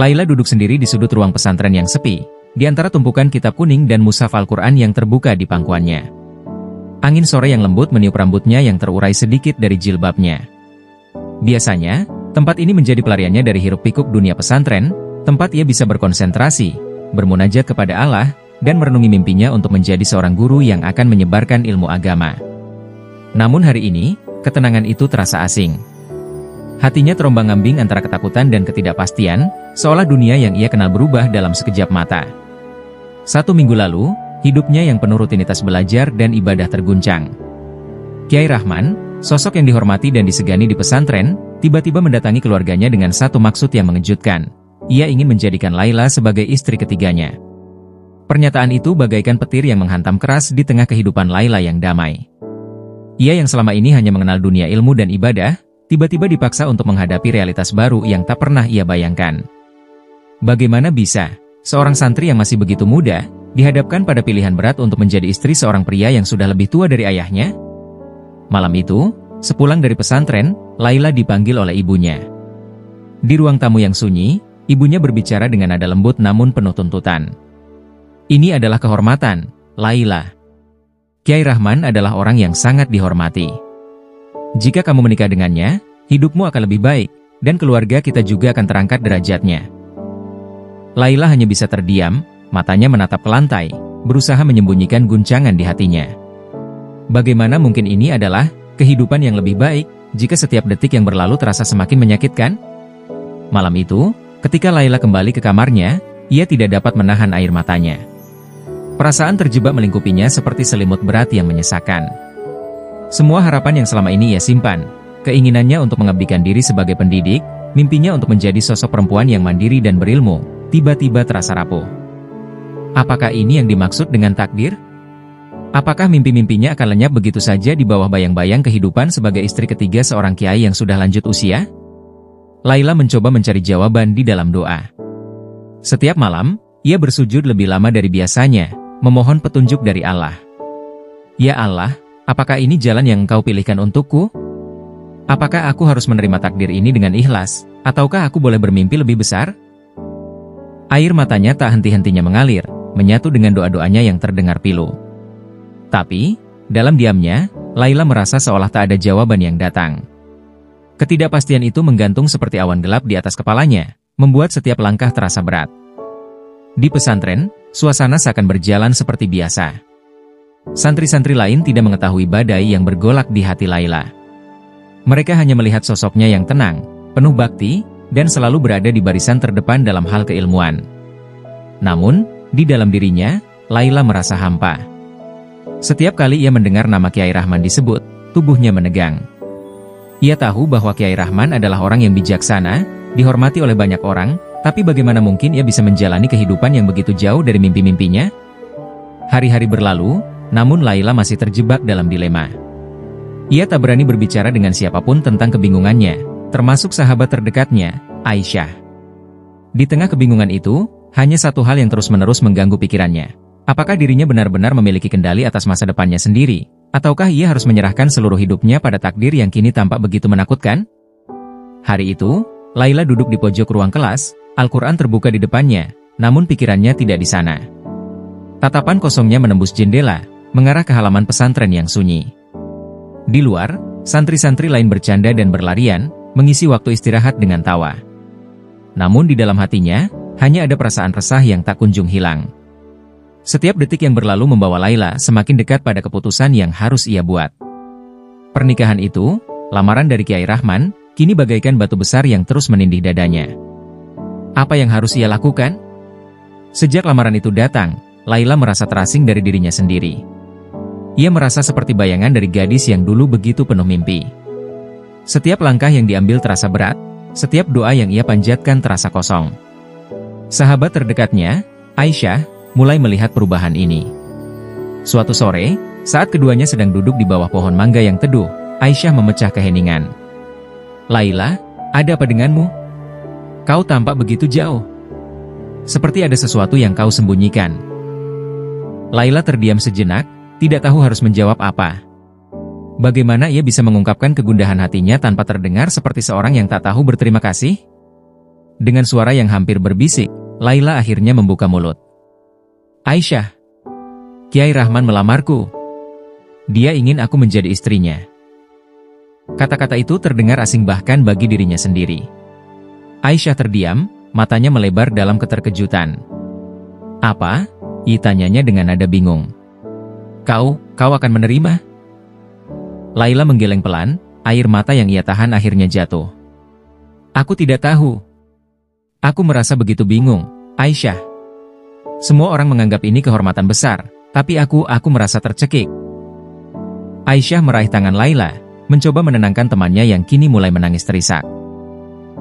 Laila duduk sendiri di sudut ruang pesantren yang sepi, di antara tumpukan kitab kuning dan mushaf Al-Quran yang terbuka di pangkuannya. Angin sore yang lembut meniup rambutnya yang terurai sedikit dari jilbabnya. Biasanya, tempat ini menjadi pelariannya dari hiruk-pikuk dunia pesantren, tempat ia bisa berkonsentrasi, bermunajat kepada Allah, dan merenungi mimpinya untuk menjadi seorang guru yang akan menyebarkan ilmu agama. Namun hari ini, ketenangan itu terasa asing. Hatinya terombang-ambing antara ketakutan dan ketidakpastian, seolah dunia yang ia kenal berubah dalam sekejap mata. 1 minggu lalu, hidupnya yang penuh rutinitas belajar dan ibadah terguncang. Kyai Rahman, sosok yang dihormati dan disegani di pesantren, tiba-tiba mendatangi keluarganya dengan satu maksud yang mengejutkan. Ia ingin menjadikan Laila sebagai istri ketiganya. Pernyataan itu bagaikan petir yang menghantam keras di tengah kehidupan Laila yang damai. Ia yang selama ini hanya mengenal dunia ilmu dan ibadah, tiba-tiba dipaksa untuk menghadapi realitas baru yang tak pernah ia bayangkan. Bagaimana bisa seorang santri yang masih begitu muda dihadapkan pada pilihan berat untuk menjadi istri seorang pria yang sudah lebih tua dari ayahnya? Malam itu, sepulang dari pesantren, Laila dipanggil oleh ibunya. Di ruang tamu yang sunyi, ibunya berbicara dengan nada lembut namun penuh tuntutan. Ini adalah kehormatan, Laila. Kyai Rahman adalah orang yang sangat dihormati. Jika kamu menikah dengannya, hidupmu akan lebih baik, dan keluarga kita juga akan terangkat derajatnya. Laila hanya bisa terdiam, matanya menatap ke lantai, berusaha menyembunyikan guncangan di hatinya. Bagaimana mungkin ini adalah kehidupan yang lebih baik, jika setiap detik yang berlalu terasa semakin menyakitkan? Malam itu, ketika Laila kembali ke kamarnya, ia tidak dapat menahan air matanya. Perasaan terjebak melingkupinya seperti selimut berat yang menyesakan. Semua harapan yang selama ini ia simpan, keinginannya untuk mengabdikan diri sebagai pendidik, mimpinya untuk menjadi sosok perempuan yang mandiri dan berilmu, tiba-tiba terasa rapuh. Apakah ini yang dimaksud dengan takdir? Apakah mimpi-mimpinya akan lenyap begitu saja di bawah bayang-bayang kehidupan sebagai istri ketiga seorang kiai yang sudah lanjut usia? Laila mencoba mencari jawaban di dalam doa. Setiap malam, ia bersujud lebih lama dari biasanya, memohon petunjuk dari Allah. Ya Allah, apakah ini jalan yang Engkau pilihkan untukku? Apakah aku harus menerima takdir ini dengan ikhlas, ataukah aku boleh bermimpi lebih besar? Air matanya tak henti-hentinya mengalir, menyatu dengan doa-doanya yang terdengar pilu. Tapi, dalam diamnya, Laila merasa seolah tak ada jawaban yang datang. Ketidakpastian itu menggantung seperti awan gelap di atas kepalanya, membuat setiap langkah terasa berat. Di pesantren, suasana seakan berjalan seperti biasa. Santri-santri lain tidak mengetahui badai yang bergolak di hati Laila. Mereka hanya melihat sosoknya yang tenang, penuh bakti, dan selalu berada di barisan terdepan dalam hal keilmuan. Namun, di dalam dirinya, Laila merasa hampa. Setiap kali ia mendengar nama Kyai Rahman disebut, tubuhnya menegang. Ia tahu bahwa Kyai Rahman adalah orang yang bijaksana, dihormati oleh banyak orang, tapi bagaimana mungkin ia bisa menjalani kehidupan yang begitu jauh dari mimpi-mimpinya? Hari-hari berlalu, namun Laila masih terjebak dalam dilema. Ia tak berani berbicara dengan siapapun tentang kebingungannya, termasuk sahabat terdekatnya, Aisyah. Di tengah kebingungan itu, hanya satu hal yang terus-menerus mengganggu pikirannya. Apakah dirinya benar-benar memiliki kendali atas masa depannya sendiri, ataukah ia harus menyerahkan seluruh hidupnya pada takdir yang kini tampak begitu menakutkan? Hari itu, Laila duduk di pojok ruang kelas, Al-Quran terbuka di depannya, namun pikirannya tidak di sana. Tatapan kosongnya menembus jendela, mengarah ke halaman pesantren yang sunyi. Di luar, santri-santri lain bercanda dan berlarian, mengisi waktu istirahat dengan tawa. Namun di dalam hatinya, hanya ada perasaan resah yang tak kunjung hilang. Setiap detik yang berlalu membawa Laila semakin dekat pada keputusan yang harus ia buat. Pernikahan itu, lamaran dari Kyai Rahman, kini bagaikan batu besar yang terus menindih dadanya. Apa yang harus ia lakukan? Sejak lamaran itu datang, Laila merasa terasing dari dirinya sendiri. Ia merasa seperti bayangan dari gadis yang dulu begitu penuh mimpi. Setiap langkah yang diambil terasa berat, setiap doa yang ia panjatkan terasa kosong. Sahabat terdekatnya, Aisyah, mulai melihat perubahan ini. Suatu sore, saat keduanya sedang duduk di bawah pohon mangga yang teduh, Aisyah memecah keheningan. Laila, ada apa denganmu? Kau tampak begitu jauh. Seperti ada sesuatu yang kau sembunyikan. Laila terdiam sejenak, tidak tahu harus menjawab apa. Bagaimana ia bisa mengungkapkan kegundahan hatinya tanpa terdengar seperti seorang yang tak tahu berterima kasih? Dengan suara yang hampir berbisik, Laila akhirnya membuka mulut. "Aisyah, Kiai Rahman melamarku. Dia ingin aku menjadi istrinya." Kata-kata itu terdengar asing bahkan bagi dirinya sendiri. Aisyah terdiam, matanya melebar dalam keterkejutan. "Apa?" ia tanyanya dengan nada bingung. Kau akan menerima?" Laila menggeleng pelan, air mata yang ia tahan akhirnya jatuh. "Aku tidak tahu. Aku merasa begitu bingung, Aisyah. Semua orang menganggap ini kehormatan besar, tapi aku merasa tercekik." Aisyah meraih tangan Laila, mencoba menenangkan temannya yang kini mulai menangis terisak.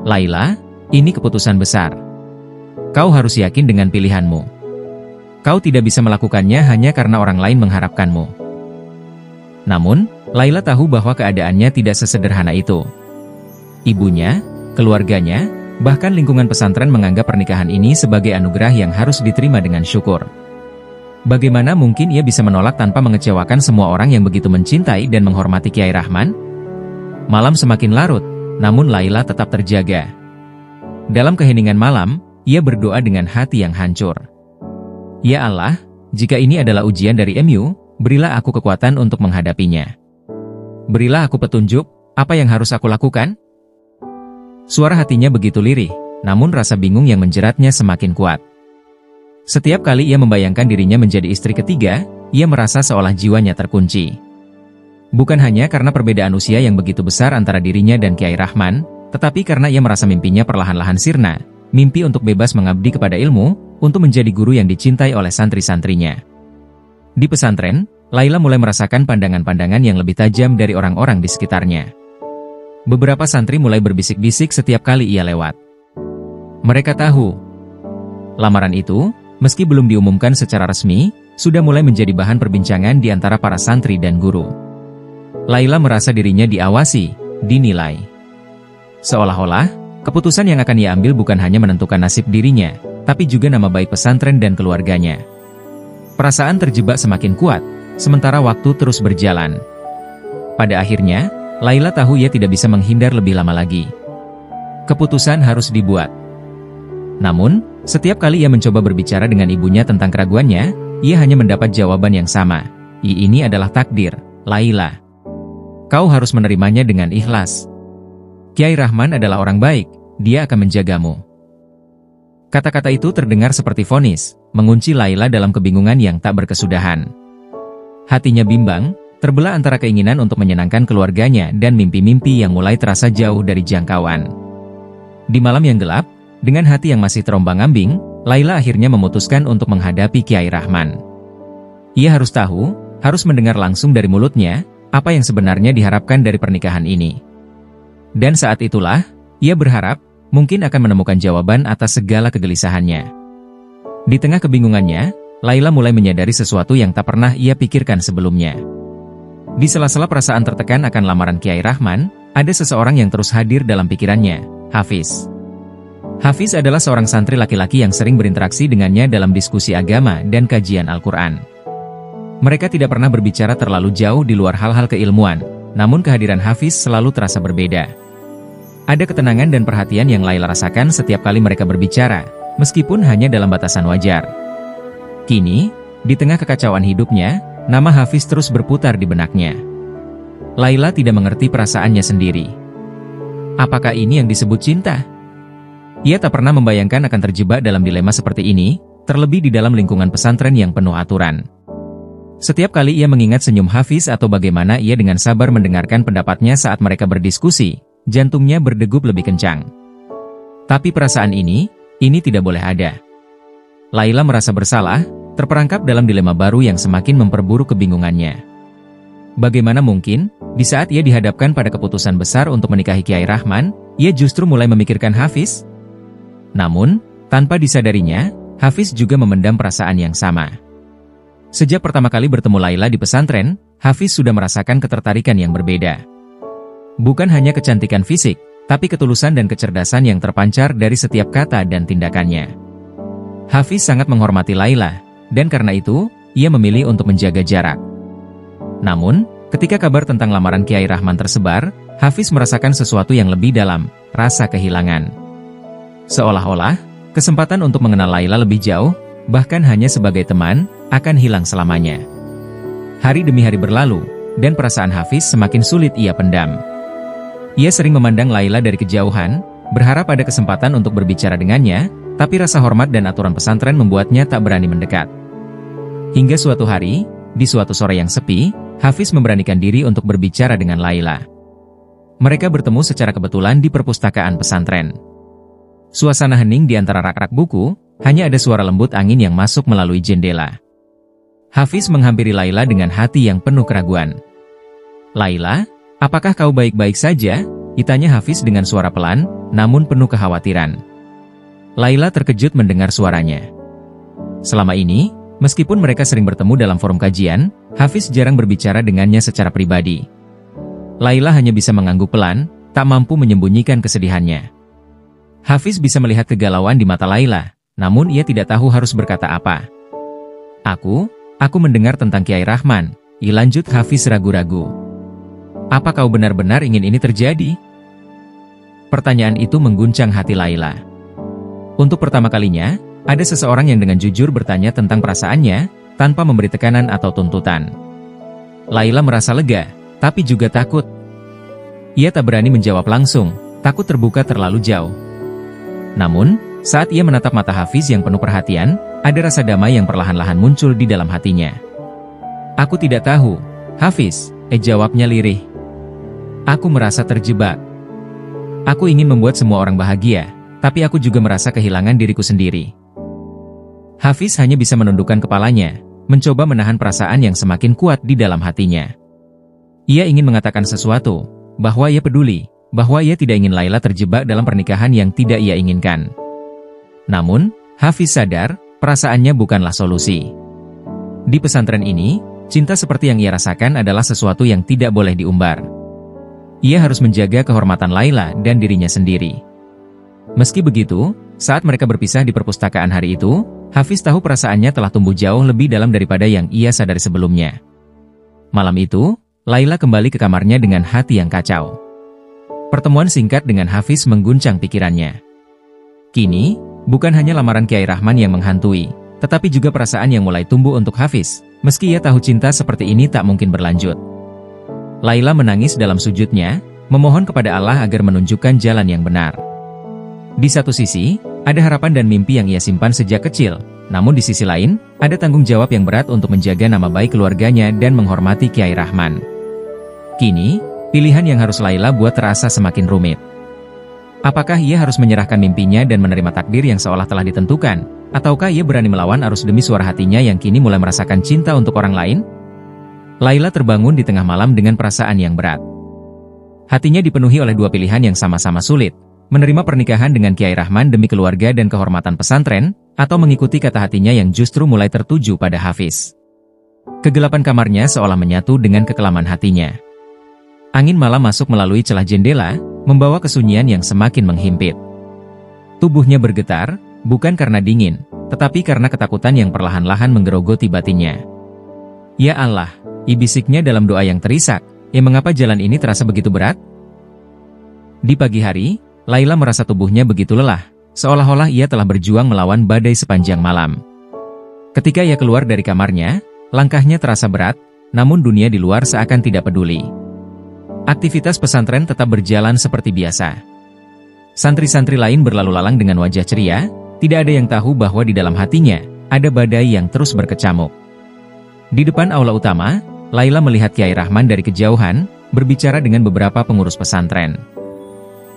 "Laila, ini keputusan besar. Kau harus yakin dengan pilihanmu. Kau tidak bisa melakukannya hanya karena orang lain mengharapkanmu." Namun, Laila tahu bahwa keadaannya tidak sesederhana itu. Ibunya, keluarganya, bahkan lingkungan pesantren menganggap pernikahan ini sebagai anugerah yang harus diterima dengan syukur. Bagaimana mungkin ia bisa menolak tanpa mengecewakan semua orang yang begitu mencintai dan menghormati Kiai Rahman? Malam semakin larut, namun Laila tetap terjaga. Dalam keheningan malam, ia berdoa dengan hati yang hancur. "Ya Allah, jika ini adalah ujian dari MU, berilah aku kekuatan untuk menghadapinya. Berilah aku petunjuk, apa yang harus aku lakukan?" Suara hatinya begitu lirih, namun rasa bingung yang menjeratnya semakin kuat. Setiap kali ia membayangkan dirinya menjadi istri ketiga, ia merasa seolah jiwanya terkunci. Bukan hanya karena perbedaan usia yang begitu besar antara dirinya dan Kiai Rahman, tetapi karena ia merasa mimpinya perlahan-lahan sirna, mimpi untuk bebas mengabdi kepada ilmu, untuk menjadi guru yang dicintai oleh santri-santrinya. Di pesantren, Laila mulai merasakan pandangan-pandangan yang lebih tajam dari orang-orang di sekitarnya. Beberapa santri mulai berbisik-bisik setiap kali ia lewat. Mereka tahu, lamaran itu, meski belum diumumkan secara resmi, sudah mulai menjadi bahan perbincangan di antara para santri dan guru. Laila merasa dirinya diawasi, dinilai. Seolah-olah, keputusan yang akan ia ambil bukan hanya menentukan nasib dirinya, tapi juga nama baik pesantren dan keluarganya. Perasaan terjebak semakin kuat, sementara waktu terus berjalan. Pada akhirnya, Laila tahu ia tidak bisa menghindar lebih lama lagi. Keputusan harus dibuat. Namun, setiap kali ia mencoba berbicara dengan ibunya tentang keraguannya, ia hanya mendapat jawaban yang sama. Ini adalah takdir, Laila. Kau harus menerimanya dengan ikhlas. Kiai Rahman adalah orang baik, dia akan menjagamu. Kata-kata itu terdengar seperti vonis, mengunci Laila dalam kebingungan yang tak berkesudahan. Hatinya bimbang, terbelah antara keinginan untuk menyenangkan keluarganya dan mimpi-mimpi yang mulai terasa jauh dari jangkauan. Di malam yang gelap, dengan hati yang masih terombang-ambing, Laila akhirnya memutuskan untuk menghadapi Kiai Rahman. Ia harus tahu, harus mendengar langsung dari mulutnya, apa yang sebenarnya diharapkan dari pernikahan ini. Dan saat itulah, ia berharap, mungkin akan menemukan jawaban atas segala kegelisahannya. Di tengah kebingungannya, Laila mulai menyadari sesuatu yang tak pernah ia pikirkan sebelumnya. Di sela-sela perasaan tertekan akan lamaran Kiai Rahman, ada seseorang yang terus hadir dalam pikirannya, Hafiz. Hafiz adalah seorang santri laki-laki yang sering berinteraksi dengannya dalam diskusi agama dan kajian Al-Quran. Mereka tidak pernah berbicara terlalu jauh di luar hal-hal keilmuan, namun kehadiran Hafiz selalu terasa berbeda. Ada ketenangan dan perhatian yang Laila rasakan setiap kali mereka berbicara, meskipun hanya dalam batasan wajar. Kini, di tengah kekacauan hidupnya, nama Hafiz terus berputar di benaknya. Laila tidak mengerti perasaannya sendiri. Apakah ini yang disebut cinta? Ia tak pernah membayangkan akan terjebak dalam dilema seperti ini, terlebih di dalam lingkungan pesantren yang penuh aturan. Setiap kali ia mengingat senyum Hafiz atau bagaimana ia dengan sabar mendengarkan pendapatnya saat mereka berdiskusi, jantungnya berdegup lebih kencang. Tapi perasaan ini tidak boleh ada. Laila merasa bersalah, terperangkap dalam dilema baru yang semakin memperburuk kebingungannya. Bagaimana mungkin, di saat ia dihadapkan pada keputusan besar untuk menikahi Kiai Rahman, ia justru mulai memikirkan Hafiz? Namun, tanpa disadarinya, Hafiz juga memendam perasaan yang sama. Sejak pertama kali bertemu Laila di pesantren, Hafiz sudah merasakan ketertarikan yang berbeda. Bukan hanya kecantikan fisik, tapi ketulusan dan kecerdasan yang terpancar dari setiap kata dan tindakannya. Hafiz sangat menghormati Laila, dan karena itu, ia memilih untuk menjaga jarak. Namun, ketika kabar tentang lamaran Kiai Rahman tersebar, Hafiz merasakan sesuatu yang lebih dalam, rasa kehilangan. Seolah-olah, kesempatan untuk mengenal Laila lebih jauh, bahkan hanya sebagai teman, akan hilang selamanya. Hari demi hari berlalu, dan perasaan Hafiz semakin sulit ia pendam. Ia sering memandang Laila dari kejauhan, berharap ada kesempatan untuk berbicara dengannya, tapi rasa hormat dan aturan pesantren membuatnya tak berani mendekat. Hingga suatu hari, di suatu sore yang sepi, Hafiz memberanikan diri untuk berbicara dengan Laila. Mereka bertemu secara kebetulan di perpustakaan pesantren. Suasana hening di antara rak-rak buku, hanya ada suara lembut angin yang masuk melalui jendela. Hafiz menghampiri Laila dengan hati yang penuh keraguan. "Laila, apakah kau baik-baik saja?" ditanya Hafiz dengan suara pelan, namun penuh kekhawatiran. Laila terkejut mendengar suaranya. Selama ini, meskipun mereka sering bertemu dalam forum kajian, Hafiz jarang berbicara dengannya secara pribadi. Laila hanya bisa mengangguk pelan, tak mampu menyembunyikan kesedihannya. Hafiz bisa melihat kegalauan di mata Laila, namun ia tidak tahu harus berkata apa. Aku mendengar tentang Kiai Rahman," lanjut Hafiz ragu-ragu. "Apa kau benar-benar ingin ini terjadi?" Pertanyaan itu mengguncang hati Laila. Untuk pertama kalinya, ada seseorang yang dengan jujur bertanya tentang perasaannya, tanpa memberi tekanan atau tuntutan. Laila merasa lega, tapi juga takut. Ia tak berani menjawab langsung, takut terbuka terlalu jauh. Namun, saat ia menatap mata Hafiz yang penuh perhatian, ada rasa damai yang perlahan-lahan muncul di dalam hatinya. "Aku tidak tahu, Hafiz," jawabnya lirih. "Aku merasa terjebak. Aku ingin membuat semua orang bahagia, tapi aku juga merasa kehilangan diriku sendiri." Hafiz hanya bisa menundukkan kepalanya, mencoba menahan perasaan yang semakin kuat di dalam hatinya. Ia ingin mengatakan sesuatu, bahwa ia peduli, bahwa ia tidak ingin Laila terjebak dalam pernikahan yang tidak ia inginkan. Namun, Hafiz sadar, perasaannya bukanlah solusi. Di pesantren ini, cinta seperti yang ia rasakan adalah sesuatu yang tidak boleh diumbar. Ia harus menjaga kehormatan Laila dan dirinya sendiri. Meski begitu, saat mereka berpisah di perpustakaan hari itu, Hafiz tahu perasaannya telah tumbuh jauh lebih dalam daripada yang ia sadari sebelumnya. Malam itu, Laila kembali ke kamarnya dengan hati yang kacau. Pertemuan singkat dengan Hafiz mengguncang pikirannya. Kini, bukan hanya lamaran Kiai Rahman yang menghantui, tetapi juga perasaan yang mulai tumbuh untuk Hafiz, meski ia tahu cinta seperti ini tak mungkin berlanjut. Laila menangis dalam sujudnya, memohon kepada Allah agar menunjukkan jalan yang benar. Di satu sisi, ada harapan dan mimpi yang ia simpan sejak kecil, namun di sisi lain, ada tanggung jawab yang berat untuk menjaga nama baik keluarganya dan menghormati Kiai Rahman. Kini, pilihan yang harus Laila buat terasa semakin rumit. Apakah ia harus menyerahkan mimpinya dan menerima takdir yang seolah telah ditentukan, ataukah ia berani melawan arus demi suara hatinya yang kini mulai merasakan cinta untuk orang lain? Laila terbangun di tengah malam dengan perasaan yang berat. Hatinya dipenuhi oleh dua pilihan yang sama-sama sulit, menerima pernikahan dengan Kiai Rahman demi keluarga dan kehormatan pesantren, atau mengikuti kata hatinya yang justru mulai tertuju pada Hafiz. Kegelapan kamarnya seolah menyatu dengan kekelaman hatinya. Angin malam masuk melalui celah jendela, membawa kesunyian yang semakin menghimpit. Tubuhnya bergetar, bukan karena dingin, tetapi karena ketakutan yang perlahan-lahan menggerogoti batinnya. "Ya Allah," bisiknya dalam doa yang terisak, mengapa jalan ini terasa begitu berat?" Di pagi hari, Laila merasa tubuhnya begitu lelah, seolah-olah ia telah berjuang melawan badai sepanjang malam. Ketika ia keluar dari kamarnya, langkahnya terasa berat, namun dunia di luar seakan tidak peduli. Aktivitas pesantren tetap berjalan seperti biasa. Santri-santri lain berlalu lalang dengan wajah ceria, tidak ada yang tahu bahwa di dalam hatinya, ada badai yang terus berkecamuk. Di depan aula utama, Laila melihat Kiai Rahman dari kejauhan, berbicara dengan beberapa pengurus pesantren.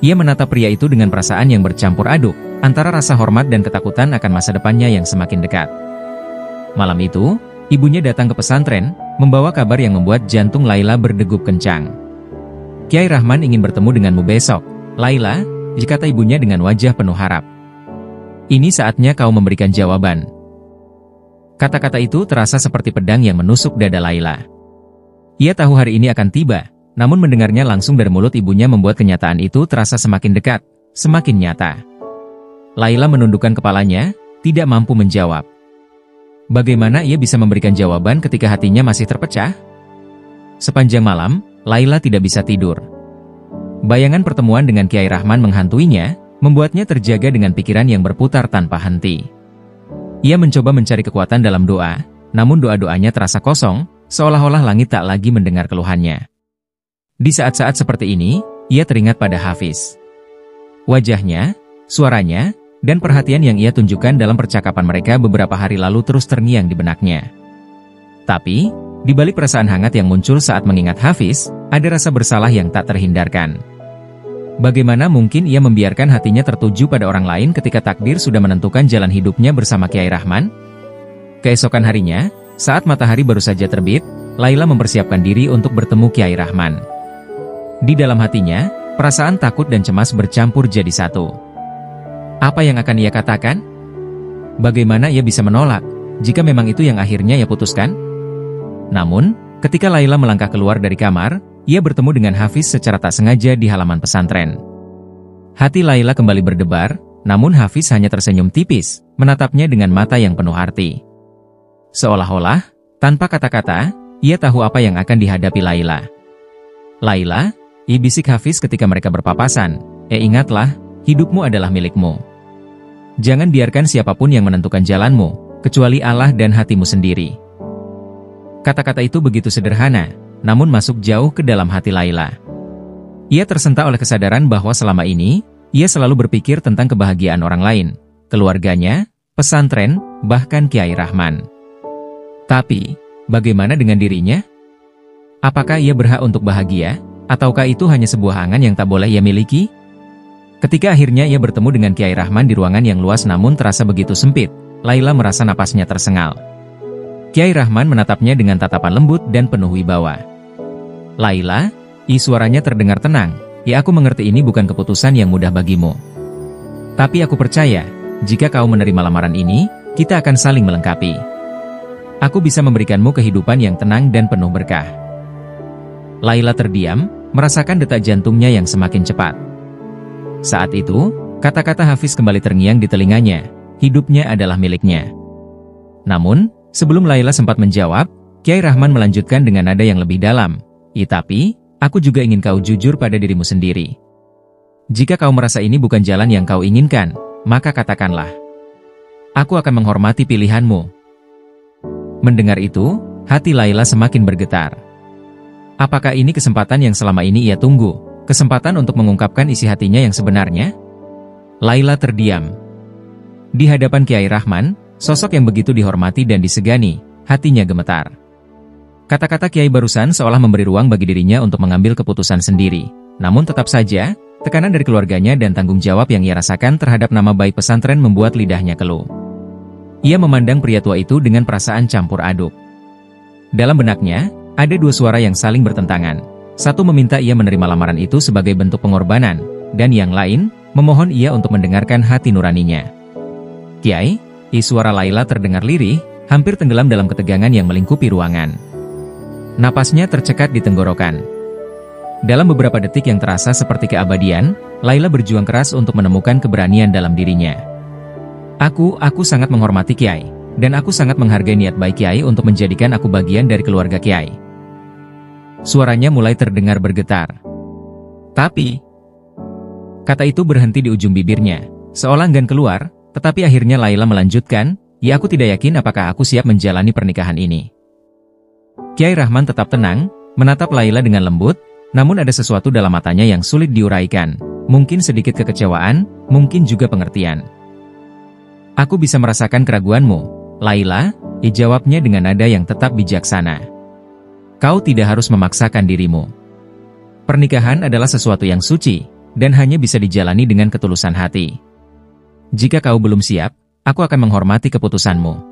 Ia menatap pria itu dengan perasaan yang bercampur aduk, antara rasa hormat dan ketakutan akan masa depannya yang semakin dekat. Malam itu, ibunya datang ke pesantren, membawa kabar yang membuat jantung Laila berdegup kencang. "Kiai Rahman ingin bertemu denganmu besok, Laila," kata ibunya dengan wajah penuh harap. "Ini saatnya kau memberikan jawaban." Kata-kata itu terasa seperti pedang yang menusuk dada Laila. Ia tahu hari ini akan tiba, namun mendengarnya langsung dari mulut ibunya membuat kenyataan itu terasa semakin dekat, semakin nyata. Laila menundukkan kepalanya, tidak mampu menjawab. Bagaimana ia bisa memberikan jawaban ketika hatinya masih terpecah? Sepanjang malam, Laila tidak bisa tidur. Bayangan pertemuan dengan Kiai Rahman menghantuinya, membuatnya terjaga dengan pikiran yang berputar tanpa henti. Ia mencoba mencari kekuatan dalam doa, namun doa-doanya terasa kosong, seolah-olah langit tak lagi mendengar keluhannya. Di saat-saat seperti ini, ia teringat pada Hafiz. Wajahnya, suaranya, dan perhatian yang ia tunjukkan dalam percakapan mereka beberapa hari lalu terus terngiang di benaknya. Tapi, di balik perasaan hangat yang muncul saat mengingat Hafiz, ada rasa bersalah yang tak terhindarkan. Bagaimana mungkin ia membiarkan hatinya tertuju pada orang lain ketika takdir sudah menentukan jalan hidupnya bersama Kiai Rahman? Keesokan harinya, saat matahari baru saja terbit, Laila mempersiapkan diri untuk bertemu Kiai Rahman. Di dalam hatinya, perasaan takut dan cemas bercampur jadi satu. Apa yang akan ia katakan? Bagaimana ia bisa menolak, jika memang itu yang akhirnya ia putuskan? Namun, ketika Laila melangkah keluar dari kamar, ia bertemu dengan Hafiz secara tak sengaja di halaman pesantren. Hati Laila kembali berdebar, namun Hafiz hanya tersenyum tipis, menatapnya dengan mata yang penuh arti. Seolah-olah, tanpa kata-kata, ia tahu apa yang akan dihadapi Laila. Laila, bisik Hafiz ketika mereka berpapasan, ingatlah, hidupmu adalah milikmu. Jangan biarkan siapapun yang menentukan jalanmu, kecuali Allah dan hatimu sendiri. Kata-kata itu begitu sederhana, namun masuk jauh ke dalam hati Laila. Ia tersentak oleh kesadaran bahwa selama ini, ia selalu berpikir tentang kebahagiaan orang lain, keluarganya, pesantren, bahkan Kiai Rahman. Tapi, bagaimana dengan dirinya? Apakah ia berhak untuk bahagia, ataukah itu hanya sebuah angan yang tak boleh ia miliki? Ketika akhirnya ia bertemu dengan Kiai Rahman di ruangan yang luas namun terasa begitu sempit, Laila merasa napasnya tersengal. Kiai Rahman menatapnya dengan tatapan lembut dan penuh wibawa. Laila, suaranya terdengar tenang, aku mengerti ini bukan keputusan yang mudah bagimu. Tapi aku percaya, jika kau menerima lamaran ini, kita akan saling melengkapi. Aku bisa memberikanmu kehidupan yang tenang dan penuh berkah. Laila terdiam, merasakan detak jantungnya yang semakin cepat. Saat itu, kata-kata Hafiz kembali terngiang di telinganya, hidupnya adalah miliknya. Namun, sebelum Laila sempat menjawab, Kiai Rahman melanjutkan dengan nada yang lebih dalam, tapi, aku juga ingin kau jujur pada dirimu sendiri. Jika kau merasa ini bukan jalan yang kau inginkan, maka katakanlah. Aku akan menghormati pilihanmu. Mendengar itu, hati Laila semakin bergetar. Apakah ini kesempatan yang selama ini ia tunggu? Kesempatan untuk mengungkapkan isi hatinya yang sebenarnya? Laila terdiam. Di hadapan Kiai Rahman, sosok yang begitu dihormati dan disegani, hatinya gemetar. Kata-kata Kiai barusan seolah memberi ruang bagi dirinya untuk mengambil keputusan sendiri. Namun tetap saja, tekanan dari keluarganya dan tanggung jawab yang ia rasakan terhadap nama baik pesantren membuat lidahnya keluh. Ia memandang pria tua itu dengan perasaan campur aduk. Dalam benaknya, ada dua suara yang saling bertentangan. Satu meminta ia menerima lamaran itu sebagai bentuk pengorbanan, dan yang lain, memohon ia untuk mendengarkan hati nuraninya. Kiai, suara Laila terdengar lirih, hampir tenggelam dalam ketegangan yang melingkupi ruangan. Napasnya tercekat di tenggorokan. Dalam beberapa detik yang terasa seperti keabadian, Laila berjuang keras untuk menemukan keberanian dalam dirinya. Aku sangat menghormati Kiai, dan aku sangat menghargai niat baik Kiai untuk menjadikan aku bagian dari keluarga Kiai. Suaranya mulai terdengar bergetar. Tapi, kata itu berhenti di ujung bibirnya, seolah enggan keluar, tetapi akhirnya Laila melanjutkan, aku tidak yakin apakah aku siap menjalani pernikahan ini. Kiai Rahman tetap tenang, menatap Laila dengan lembut, namun ada sesuatu dalam matanya yang sulit diuraikan, mungkin sedikit kekecewaan, mungkin juga pengertian. Aku bisa merasakan keraguanmu, Laila, jawabnya dengan nada yang tetap bijaksana. Kau tidak harus memaksakan dirimu. Pernikahan adalah sesuatu yang suci, dan hanya bisa dijalani dengan ketulusan hati. Jika kau belum siap, aku akan menghormati keputusanmu.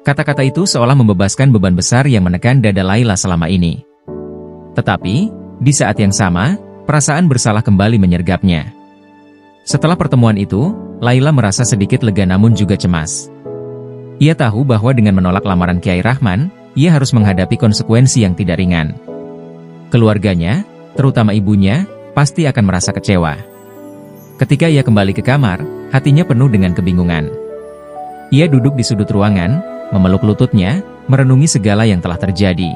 Kata-kata itu seolah membebaskan beban besar yang menekan dada Laila selama ini. Tetapi, di saat yang sama, perasaan bersalah kembali menyergapnya. Setelah pertemuan itu, Laila merasa sedikit lega namun juga cemas. Ia tahu bahwa dengan menolak lamaran Kiai Rahman, ia harus menghadapi konsekuensi yang tidak ringan. Keluarganya, terutama ibunya, pasti akan merasa kecewa. Ketika ia kembali ke kamar, hatinya penuh dengan kebingungan. Ia duduk di sudut ruangan, memeluk lututnya, merenungi segala yang telah terjadi.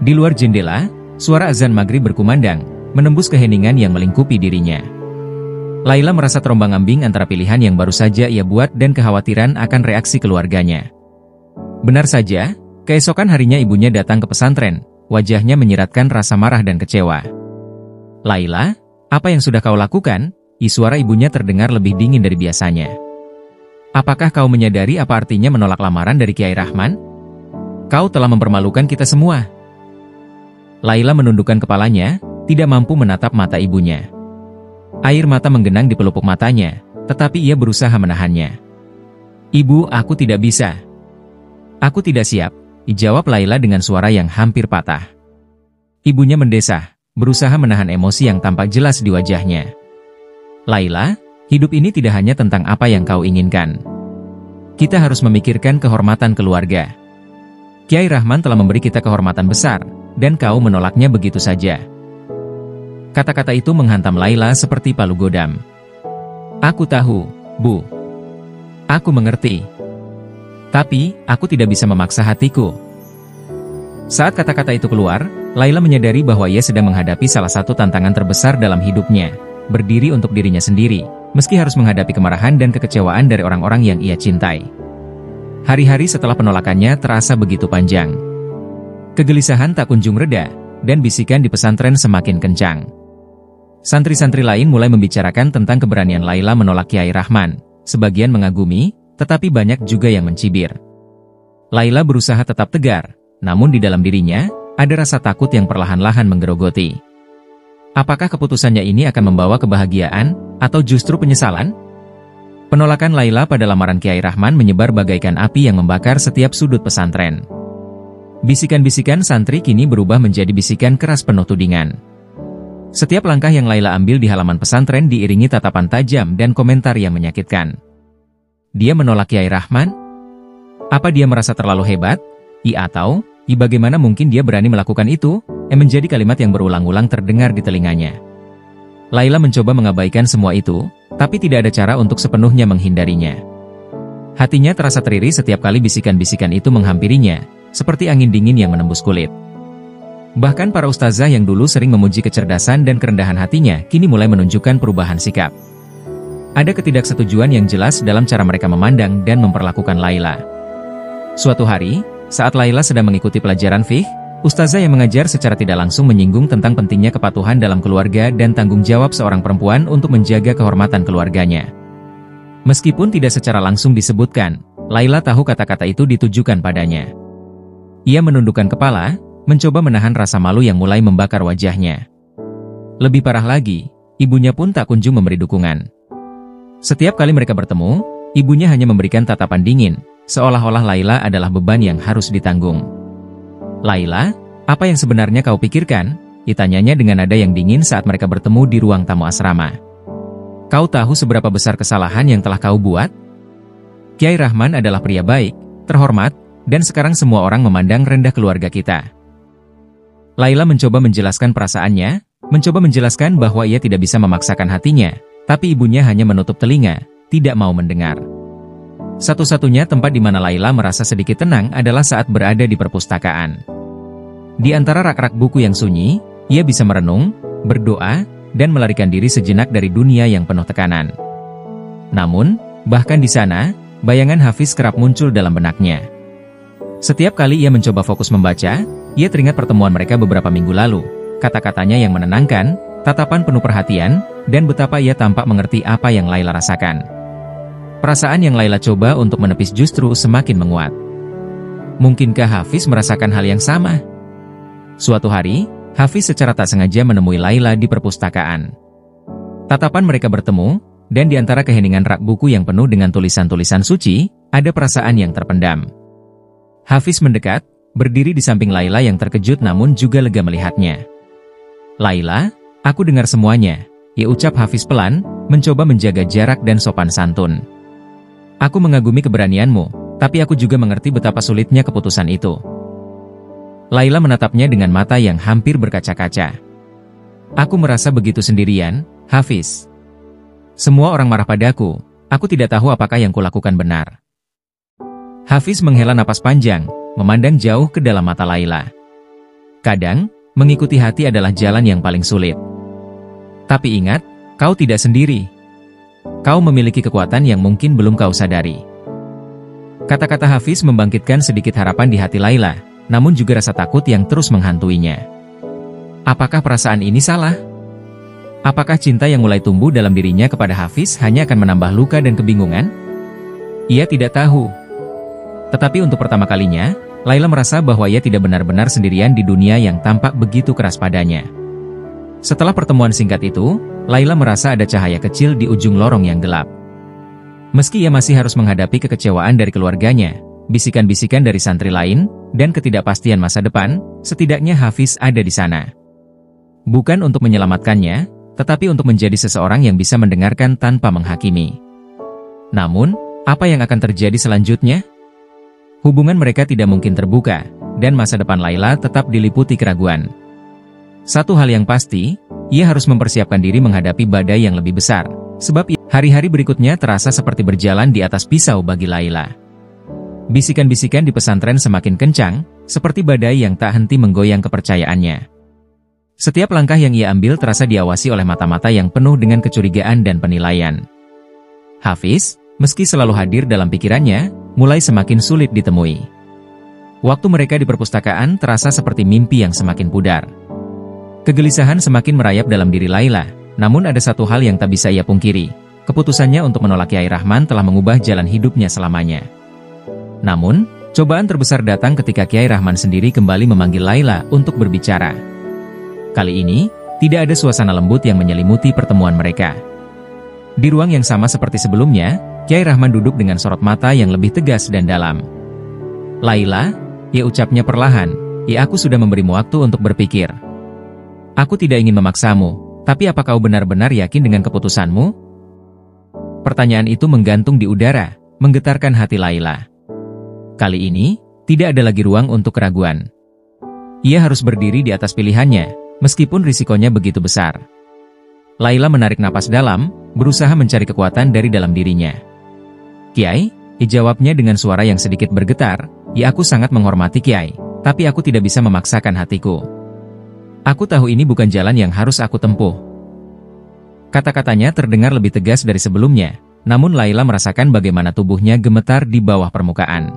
Di luar jendela, suara azan maghrib berkumandang, menembus keheningan yang melingkupi dirinya. Laila merasa terombang-ambing antara pilihan yang baru saja ia buat dan kekhawatiran akan reaksi keluarganya. Benar saja, keesokan harinya ibunya datang ke pesantren, wajahnya menyiratkan rasa marah dan kecewa. "Laila, apa yang sudah kau lakukan?" Suara ibunya terdengar lebih dingin dari biasanya. "Apakah kau menyadari apa artinya menolak lamaran dari Kiai Rahman? Kau telah mempermalukan kita semua." Laila menundukkan kepalanya, tidak mampu menatap mata ibunya. Air mata menggenang di pelupuk matanya, tetapi ia berusaha menahannya. "Ibu, aku tidak bisa. Aku tidak siap," jawab Laila dengan suara yang hampir patah. Ibunya mendesah, berusaha menahan emosi yang tampak jelas di wajahnya. "Laila, hidup ini tidak hanya tentang apa yang kau inginkan. Kita harus memikirkan kehormatan keluarga. Kiai Rahman telah memberi kita kehormatan besar, dan kau menolaknya begitu saja." Kata-kata itu menghantam Laila seperti palu godam. "Aku tahu, Bu. Aku mengerti. Tapi, aku tidak bisa memaksa hatiku." Saat kata-kata itu keluar, Laila menyadari bahwa ia sedang menghadapi salah satu tantangan terbesar dalam hidupnya, berdiri untuk dirinya sendiri, meski harus menghadapi kemarahan dan kekecewaan dari orang-orang yang ia cintai. Hari-hari setelah penolakannya terasa begitu panjang. Kegelisahan tak kunjung reda, dan bisikan di pesantren semakin kencang. Santri-santri lain mulai membicarakan tentang keberanian Laila menolak Kiai Rahman, sebagian mengagumi, tetapi banyak juga yang mencibir. Laila berusaha tetap tegar, namun di dalam dirinya, ada rasa takut yang perlahan-lahan menggerogoti. Apakah keputusannya ini akan membawa kebahagiaan, atau justru penyesalan? Penolakan Laila pada lamaran Kiai Rahman menyebar bagaikan api yang membakar setiap sudut pesantren. Bisikan-bisikan santri kini berubah menjadi bisikan keras penuh tudingan. Setiap langkah yang Laila ambil di halaman pesantren diiringi tatapan tajam dan komentar yang menyakitkan. Dia menolak Kiai Rahman? Apa dia merasa terlalu hebat? Atau, bagaimana mungkin dia berani melakukan itu? Menjadi kalimat yang berulang-ulang terdengar di telinganya. Laila mencoba mengabaikan semua itu, tapi tidak ada cara untuk sepenuhnya menghindarinya. Hatinya terasa teriri setiap kali bisikan-bisikan itu menghampirinya, seperti angin dingin yang menembus kulit. Bahkan para ustazah yang dulu sering memuji kecerdasan dan kerendahan hatinya, kini mulai menunjukkan perubahan sikap. Ada ketidaksetujuan yang jelas dalam cara mereka memandang dan memperlakukan Laila. Suatu hari, saat Laila sedang mengikuti pelajaran fiqh, ustazah yang mengajar secara tidak langsung menyinggung tentang pentingnya kepatuhan dalam keluarga dan tanggung jawab seorang perempuan untuk menjaga kehormatan keluarganya. Meskipun tidak secara langsung disebutkan, Laila tahu kata-kata itu ditujukan padanya. Ia menundukkan kepala, mencoba menahan rasa malu yang mulai membakar wajahnya. Lebih parah lagi, ibunya pun tak kunjung memberi dukungan. Setiap kali mereka bertemu, ibunya hanya memberikan tatapan dingin, seolah-olah Laila adalah beban yang harus ditanggung. "Laila, apa yang sebenarnya kau pikirkan?" ditanyanya dengan nada yang dingin saat mereka bertemu di ruang tamu asrama. "Kau tahu seberapa besar kesalahan yang telah kau buat? Kiai Rahman adalah pria baik, terhormat, dan sekarang semua orang memandang rendah keluarga kita." Laila mencoba menjelaskan perasaannya, mencoba menjelaskan bahwa ia tidak bisa memaksakan hatinya, tapi ibunya hanya menutup telinga, tidak mau mendengar. Satu-satunya tempat di mana Laila merasa sedikit tenang adalah saat berada di perpustakaan. Di antara rak-rak buku yang sunyi, ia bisa merenung, berdoa, dan melarikan diri sejenak dari dunia yang penuh tekanan. Namun, bahkan di sana, bayangan Hafiz kerap muncul dalam benaknya. Setiap kali ia mencoba fokus membaca, ia teringat pertemuan mereka beberapa minggu lalu, kata-katanya yang menenangkan, tatapan penuh perhatian, dan betapa ia tampak mengerti apa yang Laila rasakan. Perasaan yang Laila coba untuk menepis justru semakin menguat. Mungkinkah Hafiz merasakan hal yang sama? Suatu hari, Hafiz secara tak sengaja menemui Laila di perpustakaan. Tatapan mereka bertemu, dan di antara keheningan rak buku yang penuh dengan tulisan-tulisan suci, ada perasaan yang terpendam. Hafiz mendekat, berdiri di samping Laila yang terkejut namun juga lega melihatnya. "Laila, aku dengar semuanya," ia ucap Hafiz pelan, mencoba menjaga jarak dan sopan santun. "Aku mengagumi keberanianmu, tapi aku juga mengerti betapa sulitnya keputusan itu." Laila menatapnya dengan mata yang hampir berkaca-kaca. "Aku merasa begitu sendirian, Hafiz. Semua orang marah padaku, aku tidak tahu apakah yang kulakukan benar." Hafiz menghela napas panjang, memandang jauh ke dalam mata Laila. "Kadang, mengikuti hati adalah jalan yang paling sulit. Tapi ingat, kau tidak sendiri. kau memiliki kekuatan yang mungkin belum kau sadari. Kata-kata Hafiz membangkitkan sedikit harapan di hati Laila, namun juga rasa takut yang terus menghantuinya. Apakah perasaan ini salah? Apakah cinta yang mulai tumbuh dalam dirinya kepada Hafiz hanya akan menambah luka dan kebingungan? Ia tidak tahu. Tetapi untuk pertama kalinya, Laila merasa bahwa ia tidak benar-benar sendirian di dunia yang tampak begitu keras padanya. Setelah pertemuan singkat itu, Laila merasa ada cahaya kecil di ujung lorong yang gelap. Meski ia masih harus menghadapi kekecewaan dari keluarganya, bisikan-bisikan dari santri lain, dan ketidakpastian masa depan, setidaknya Hafiz ada di sana. Bukan untuk menyelamatkannya, tetapi untuk menjadi seseorang yang bisa mendengarkan tanpa menghakimi. Namun, apa yang akan terjadi selanjutnya? Hubungan mereka tidak mungkin terbuka, dan masa depan Laila tetap diliputi keraguan. Satu hal yang pasti, ia harus mempersiapkan diri menghadapi badai yang lebih besar, sebab hari-hari berikutnya terasa seperti berjalan di atas pisau bagi Laila. Bisikan-bisikan di pesantren semakin kencang, seperti badai yang tak henti menggoyang kepercayaannya. Setiap langkah yang ia ambil terasa diawasi oleh mata-mata yang penuh dengan kecurigaan dan penilaian. Hafiz, meski selalu hadir dalam pikirannya, mulai semakin sulit ditemui. Waktu mereka di perpustakaan terasa seperti mimpi yang semakin pudar. Kegelisahan semakin merayap dalam diri Laila, namun ada satu hal yang tak bisa ia pungkiri. Keputusannya untuk menolak Kyai Rahman telah mengubah jalan hidupnya selamanya. Namun, cobaan terbesar datang ketika Kyai Rahman sendiri kembali memanggil Laila untuk berbicara. Kali ini, tidak ada suasana lembut yang menyelimuti pertemuan mereka. Di ruang yang sama seperti sebelumnya, Kyai Rahman duduk dengan sorot mata yang lebih tegas dan dalam. "Laila," ia ucapnya perlahan, aku sudah memberimu waktu untuk berpikir. Aku tidak ingin memaksamu, tapi apa kau benar-benar yakin dengan keputusanmu?" Pertanyaan itu menggantung di udara, menggetarkan hati Laila. Kali ini, tidak ada lagi ruang untuk keraguan. Ia harus berdiri di atas pilihannya, meskipun risikonya begitu besar. Laila menarik napas dalam, berusaha mencari kekuatan dari dalam dirinya. "Kiai," jawabnya dengan suara yang sedikit bergetar, aku sangat menghormati Kiai, tapi aku tidak bisa memaksakan hatiku. Aku tahu ini bukan jalan yang harus aku tempuh." Kata-katanya terdengar lebih tegas dari sebelumnya, namun Laila merasakan bagaimana tubuhnya gemetar di bawah permukaan.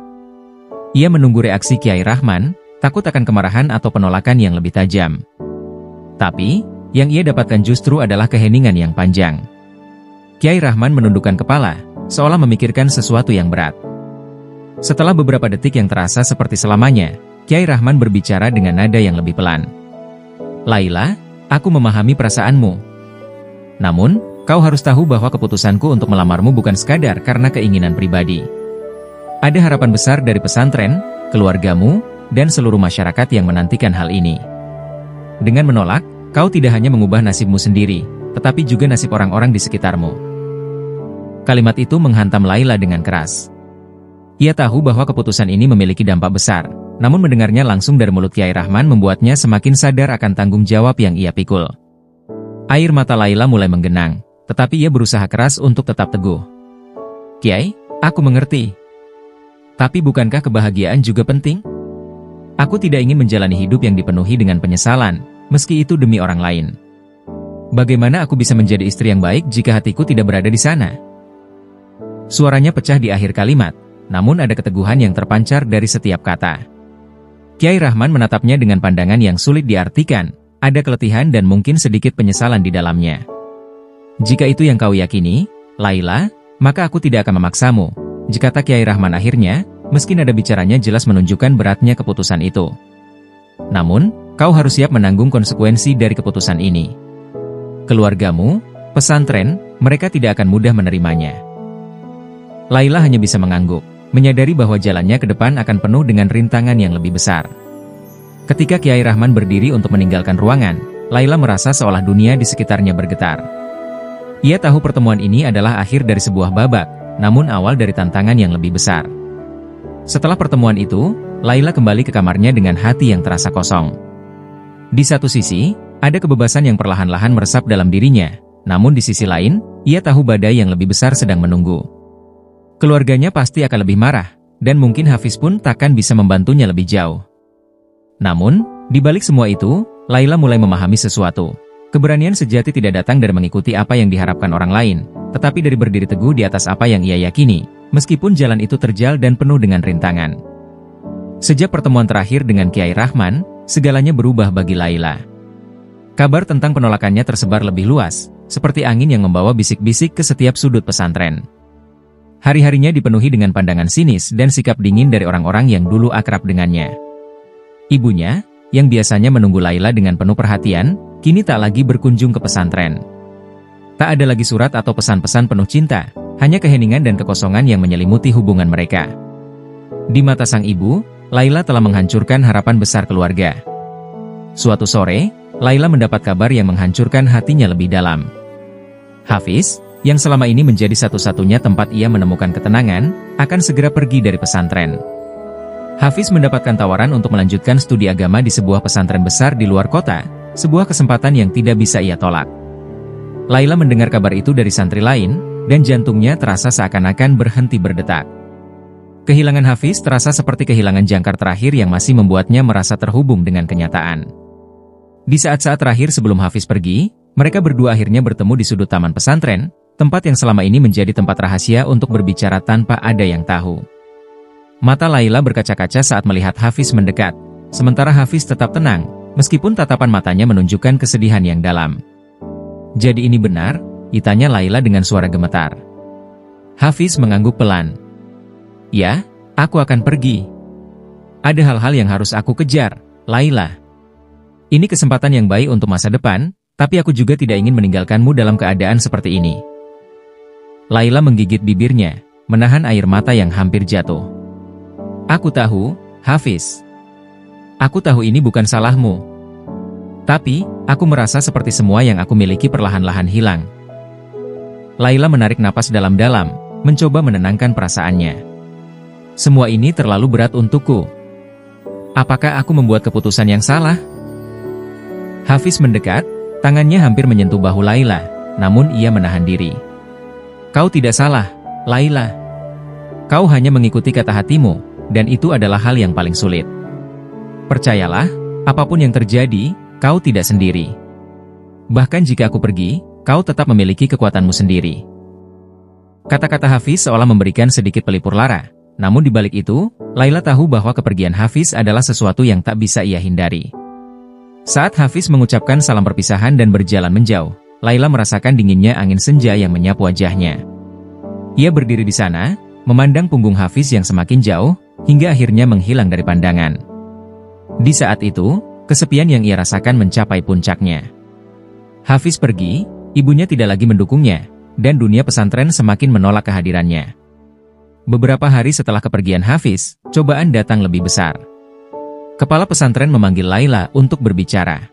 Ia menunggu reaksi Kyai Rahman, takut akan kemarahan atau penolakan yang lebih tajam. Tapi, yang ia dapatkan justru adalah keheningan yang panjang. Kyai Rahman menundukkan kepala, seolah memikirkan sesuatu yang berat. Setelah beberapa detik yang terasa seperti selamanya, Kyai Rahman berbicara dengan nada yang lebih pelan. "Laila, aku memahami perasaanmu. Namun, kau harus tahu bahwa keputusanku untuk melamarmu bukan sekadar karena keinginan pribadi. Ada harapan besar dari pesantren, keluargamu, dan seluruh masyarakat yang menantikan hal ini. Dengan menolak, kau tidak hanya mengubah nasibmu sendiri, tetapi juga nasib orang-orang di sekitarmu." Kalimat itu menghantam Laila dengan keras. Ia tahu bahwa keputusan ini memiliki dampak besar, namun mendengarnya langsung dari mulut Kyai Rahman membuatnya semakin sadar akan tanggung jawab yang ia pikul. Air mata Laila mulai menggenang, tetapi ia berusaha keras untuk tetap teguh. "Kiai, aku mengerti. Tapi bukankah kebahagiaan juga penting? Aku tidak ingin menjalani hidup yang dipenuhi dengan penyesalan, meski itu demi orang lain. Bagaimana aku bisa menjadi istri yang baik jika hatiku tidak berada di sana?" Suaranya pecah di akhir kalimat, namun ada keteguhan yang terpancar dari setiap kata. Kyai Rahman menatapnya dengan pandangan yang sulit diartikan, ada keletihan dan mungkin sedikit penyesalan di dalamnya. "Jika itu yang kau yakini, Laila, maka aku tidak akan memaksamu," kata Kyai Rahman akhirnya, meski nada bicaranya jelas menunjukkan beratnya keputusan itu. "Namun, kau harus siap menanggung konsekuensi dari keputusan ini. Keluargamu, pesantren, mereka tidak akan mudah menerimanya." Laila hanya bisa mengangguk, menyadari bahwa jalannya ke depan akan penuh dengan rintangan yang lebih besar. Ketika Kyai Rahman berdiri untuk meninggalkan ruangan, Laila merasa seolah dunia di sekitarnya bergetar. Ia tahu pertemuan ini adalah akhir dari sebuah babak, namun awal dari tantangan yang lebih besar. Setelah pertemuan itu, Laila kembali ke kamarnya dengan hati yang terasa kosong. Di satu sisi, ada kebebasan yang perlahan-lahan meresap dalam dirinya, namun di sisi lain, ia tahu badai yang lebih besar sedang menunggu. Keluarganya pasti akan lebih marah, dan mungkin Hafiz pun takkan bisa membantunya lebih jauh. Namun, di balik semua itu, Laila mulai memahami sesuatu. Keberanian sejati tidak datang dari mengikuti apa yang diharapkan orang lain, tetapi dari berdiri teguh di atas apa yang ia yakini, meskipun jalan itu terjal dan penuh dengan rintangan. Sejak pertemuan terakhir dengan Kiai Rahman, segalanya berubah bagi Laila. Kabar tentang penolakannya tersebar lebih luas, seperti angin yang membawa bisik-bisik ke setiap sudut pesantren. Hari-harinya dipenuhi dengan pandangan sinis dan sikap dingin dari orang-orang yang dulu akrab dengannya. Ibunya, yang biasanya menunggu Laila dengan penuh perhatian, kini tak lagi berkunjung ke pesantren. Tak ada lagi surat atau pesan-pesan penuh cinta, hanya keheningan dan kekosongan yang menyelimuti hubungan mereka. Di mata sang ibu, Laila telah menghancurkan harapan besar keluarga. Suatu sore, Laila mendapat kabar yang menghancurkan hatinya lebih dalam. Hafiz, yang selama ini menjadi satu-satunya tempat ia menemukan ketenangan, akan segera pergi dari pesantren. Hafiz mendapatkan tawaran untuk melanjutkan studi agama di sebuah pesantren besar di luar kota, sebuah kesempatan yang tidak bisa ia tolak. Laila mendengar kabar itu dari santri lain, dan jantungnya terasa seakan-akan berhenti berdetak. Kehilangan Hafiz terasa seperti kehilangan jangkar terakhir yang masih membuatnya merasa terhubung dengan kenyataan. Di saat-saat terakhir sebelum Hafiz pergi, mereka berdua akhirnya bertemu di sudut taman pesantren, tempat yang selama ini menjadi tempat rahasia untuk berbicara tanpa ada yang tahu. Mata Laila berkaca-kaca saat melihat Hafiz mendekat, sementara Hafiz tetap tenang, meskipun tatapan matanya menunjukkan kesedihan yang dalam. "Jadi ini benar?" ditanya Laila dengan suara gemetar. Hafiz mengangguk pelan. "Ya, aku akan pergi. Ada hal-hal yang harus aku kejar, Laila. Ini kesempatan yang baik untuk masa depan, tapi aku juga tidak ingin meninggalkanmu dalam keadaan seperti ini." Laila menggigit bibirnya, menahan air mata yang hampir jatuh. "Aku tahu, Hafiz. Aku tahu ini bukan salahmu. Tapi, aku merasa seperti semua yang aku miliki perlahan-lahan hilang." Laila menarik napas dalam-dalam, mencoba menenangkan perasaannya. "Semua ini terlalu berat untukku. Apakah aku membuat keputusan yang salah?" Hafiz mendekat, tangannya hampir menyentuh bahu Laila, namun ia menahan diri. "Kau tidak salah, Laila. Kau hanya mengikuti kata hatimu. Dan itu adalah hal yang paling sulit. Percayalah, apapun yang terjadi, kau tidak sendiri. Bahkan jika aku pergi, kau tetap memiliki kekuatanmu sendiri." Kata-kata Hafiz seolah memberikan sedikit pelipur lara, namun di balik itu, Laila tahu bahwa kepergian Hafiz adalah sesuatu yang tak bisa ia hindari. Saat Hafiz mengucapkan salam perpisahan dan berjalan menjauh, Laila merasakan dinginnya angin senja yang menyapu wajahnya. Ia berdiri di sana, memandang punggung Hafiz yang semakin jauh, hingga akhirnya menghilang dari pandangan. Di saat itu, kesepian yang ia rasakan mencapai puncaknya. Hafiz pergi, ibunya tidak lagi mendukungnya, dan dunia pesantren semakin menolak kehadirannya. Beberapa hari setelah kepergian Hafiz, cobaan datang lebih besar. Kepala pesantren memanggil Laila untuk berbicara.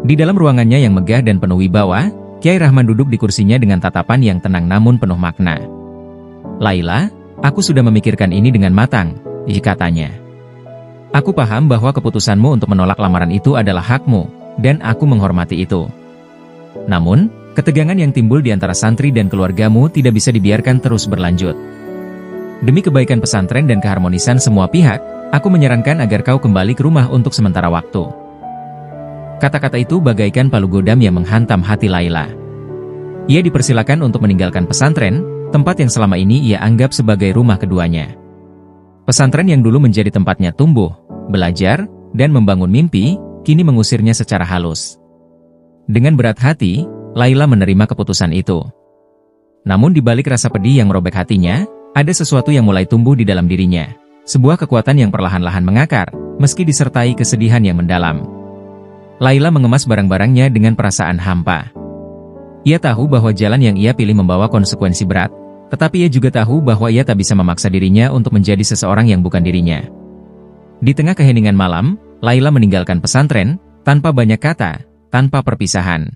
Di dalam ruangannya yang megah dan penuh wibawa, Kiai Rahman duduk di kursinya dengan tatapan yang tenang namun penuh makna. "Laila, aku sudah memikirkan ini dengan matang," katanya. "Aku paham bahwa keputusanmu untuk menolak lamaran itu adalah hakmu, dan aku menghormati itu. Namun, ketegangan yang timbul di antara santri dan keluargamu tidak bisa dibiarkan terus berlanjut. Demi kebaikan pesantren dan keharmonisan semua pihak, aku menyarankan agar kau kembali ke rumah untuk sementara waktu." Kata-kata itu bagaikan palu godam yang menghantam hati Laila. Ia dipersilakan untuk meninggalkan pesantren, tempat yang selama ini ia anggap sebagai rumah keduanya. Pesantren yang dulu menjadi tempatnya tumbuh, belajar, dan membangun mimpi, kini mengusirnya secara halus. Dengan berat hati, Laila menerima keputusan itu. Namun di balik rasa pedih yang merobek hatinya, ada sesuatu yang mulai tumbuh di dalam dirinya. Sebuah kekuatan yang perlahan-lahan mengakar, meski disertai kesedihan yang mendalam. Laila mengemas barang-barangnya dengan perasaan hampa. Ia tahu bahwa jalan yang ia pilih membawa konsekuensi berat, tetapi ia juga tahu bahwa ia tak bisa memaksa dirinya untuk menjadi seseorang yang bukan dirinya. Di tengah keheningan malam, Laila meninggalkan pesantren, tanpa banyak kata, tanpa perpisahan.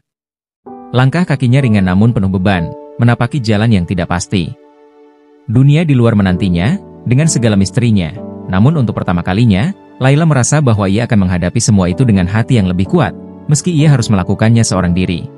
Langkah kakinya ringan namun penuh beban, menapaki jalan yang tidak pasti. Dunia di luar menantinya, dengan segala misterinya, namun untuk pertama kalinya, Laila merasa bahwa ia akan menghadapi semua itu dengan hati yang lebih kuat, meski ia harus melakukannya seorang diri.